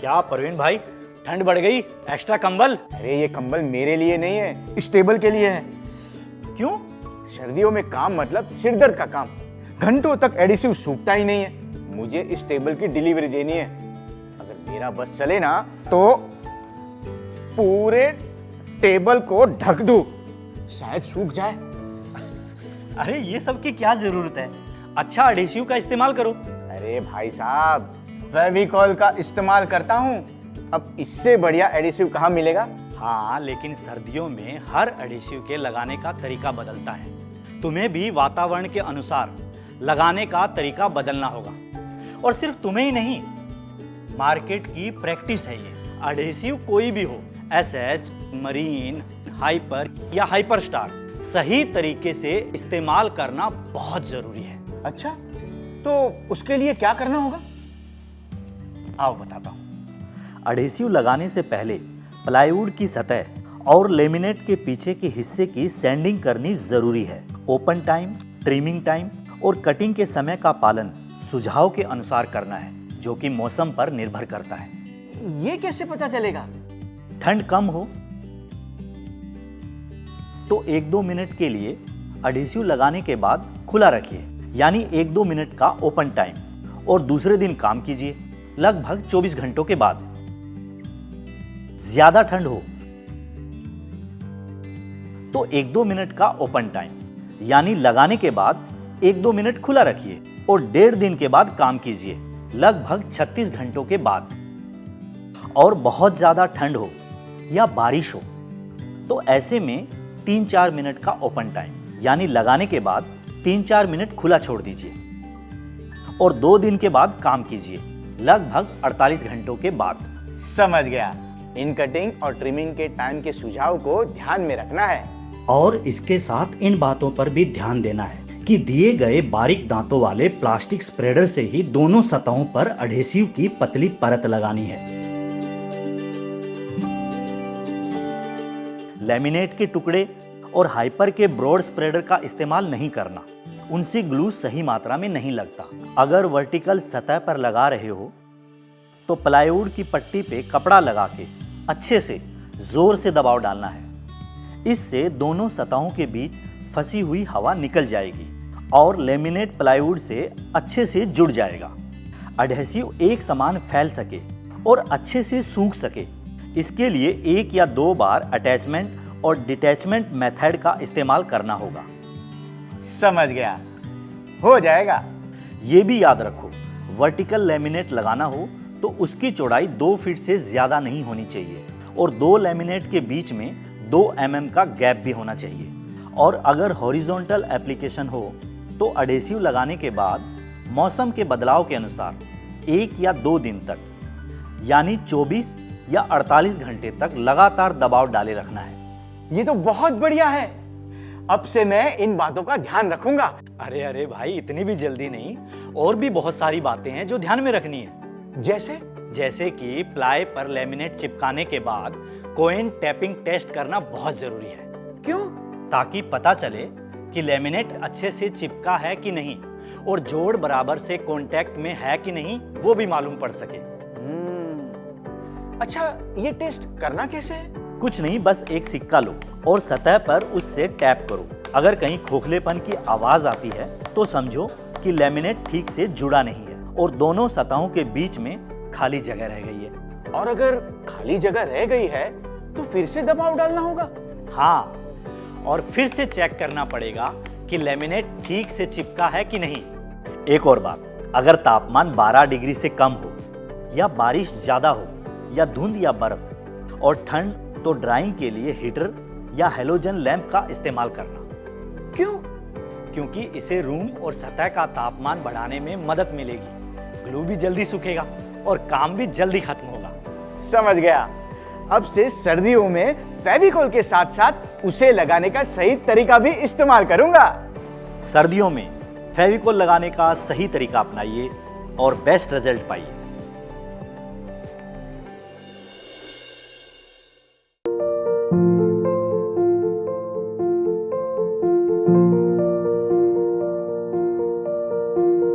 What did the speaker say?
क्या परवीन भाई, ठंड बढ़ गई? एक्स्ट्रा कंबल? अरे ये कंबल मेरे लिए नहीं है, इस टेबल के लिए है। क्यों? सर्दियों में काम मतलब सिरदर्द का काम। घंटों तक एडिसिव सूखता ही नहीं है। मुझे इस टेबल की डिलीवरी देनी है। अगर मेरा बस चले ना तो पूरे टेबल को ढक दूं, शायद सूख जाए। अरे ये सब की क्या जरूरत है? अच्छा एडहेसिव का इस्तेमाल करो। अरे भाई साहब, फेविकॉल का इस्तेमाल करता हूँ। अब इससे बढ़िया एडिसिव कहाँ मिलेगा? हाँ, लेकिन सर्दियों में हर एडहेसिव के लगाने का तरीका बदलता है। तुम्हें भी वातावरण के अनुसार लगाने का तरीका बदलना होगा। और सिर्फ तुम्हें ही नहीं, मार्केट की प्रैक्टिस है ये। एडहेसिव कोई भी हो, एसएच, मरीन, हाइपर या हाइपर स्टार, सही तरीके से इस्तेमाल करना बहुत जरूरी है। अच्छा, तो उसके लिए क्या करना होगा? आओ बताता हूँ। एडहेसिव लगाने से पहले प्लाईवुड की सतह और लेमिनेट के पीछे के हिस्से की सैंडिंग करनी जरूरी है। ओपन टाइम, ट्रिमिंग टाइम और कटिंग के समय का पालन सुझाव के अनुसार करना है, जो कि मौसम पर निर्भर करता है। ये कैसे पता चलेगा? ठंड कम हो तो 1-2 मिनट के लिए एडहेसिव लगाने के बाद खुला रखिए, यानी 1-2 मिनट का ओपन टाइम, और दूसरे दिन काम कीजिए लगभग 24 घंटों के बाद। ज्यादा ठंड हो तो 1-2 मिनट का ओपन टाइम, यानी लगाने के बाद 1-2 मिनट खुला रखिए और 1.5 दिन के बाद काम कीजिए लगभग 36 घंटों के बाद। और बहुत ज्यादा ठंड हो या बारिश हो तो ऐसे में 3-4 मिनट का ओपन टाइम, यानी लगाने के बाद 3-4 मिनट खुला छोड़ दीजिए और 2 दिन के बाद काम कीजिए लगभग 48 घंटों के बाद। समझ गया। इन कटिंग और ट्रिमिंग के टाइम के सुझाव को ध्यान में रखना है। और इसके साथ इन बातों पर भी ध्यान देना है कि दिए गए बारीक दांतों वाले प्लास्टिक स्प्रेडर से ही दोनों सतहों पर एडहेसिव की पतली परत लगानी है। लेमिनेट के टुकड़े और हाइपर के ब्रॉड स्प्रेडर का इस्तेमाल नहीं करना, उनसे ग्लू सही मात्रा में नहीं लगता। अगर वर्टिकल सतह पर लगा रहे हो तो प्लाईवुड की पट्टी पे कपड़ा लगा के अच्छे से जोर से दबाव डालना है। इससे दोनों सतहों के बीच फंसी हुई हवा निकल जाएगी और लेमिनेट प्लाईवुड से अच्छे से जुड़ जाएगा। एडहेसिव एक समान फैल सके और अच्छे से सूख सके, इसके लिए 1 या 2 बार अटैचमेंट और डिटैचमेंट मेथड का इस्तेमाल करना होगा। समझ गया, हो जाएगा। ये भी याद रखो, वर्टिकल लेमिनेट लगाना हो तो उसकी चौड़ाई 2 फीट से ज्यादा नहीं होनी चाहिए और 2 लेमिनेट के बीच में 2 mm का गैप भी होना चाहिए। और अगर हॉरिजॉन्टल एप्लीकेशन हो तो एडहेसिव लगाने के बाद मौसम के बदलाव के अनुसार 1 या 2 दिन तक, यानी 24 या 48 घंटे तक लगातार दबाव डाले रखना है। ये तो बहुत बढ़िया है। अब से मैं इन बातों का ध्यान रखूंगा। अरे भाई, इतनी भी जल्दी नहीं, और भी बहुत सारी बातें हैं जो ध्यान में रखनी है। जैसे कि प्लाई पर लेमिनेट चिपकाने के बाद कोइन टैपिंग टेस्ट करना बहुत जरूरी है। क्यों? ताकि पता चले कि लेमिनेट अच्छे से चिपका है कि नहीं और जोड़ बराबर से कांटेक्ट में है कि नहीं, वो भी मालूम पड़ सके। अच्छा, ये टेस्ट करना कैसे है? कुछ नहीं, बस एक सिक्का लो और सतह पर उससे टैप करो। अगर कहीं खोखलेपन की आवाज आती है तो समझो कि लेमिनेट ठीक से जुड़ा नहीं है और दोनों सतहों के बीच में खाली जगह रह गई है। और अगर खाली जगह रह गई है तो फिर से दबाव डालना होगा? हाँ, और फिर से चेक करना पड़ेगा कि लेमिनेट ठीक से चिपका है कि नहीं। एक और बात, अगर तापमान 12 डिग्री से कम हो या बारिश ज्यादा हो या धुंध या बर्फ और ठंड, तो ड्राइंग के लिए हीटर या हैलोजन लैंप का इस्तेमाल करना। क्यों? क्योंकि इसे रूम और सतह का तापमान बढ़ाने में मदद मिलेगी। ग्लू भी जल्दी सूखेगा और काम भी जल्दी खत्म होगा। समझ गया। अब से सर्दियों में फेविकॉल के साथ साथ उसे लगाने का सही तरीका भी इस्तेमाल करूंगा। सर्दियों में फेविकॉल लगाने का सही तरीका अपनाइए और बेस्ट रिजल्ट पाइए।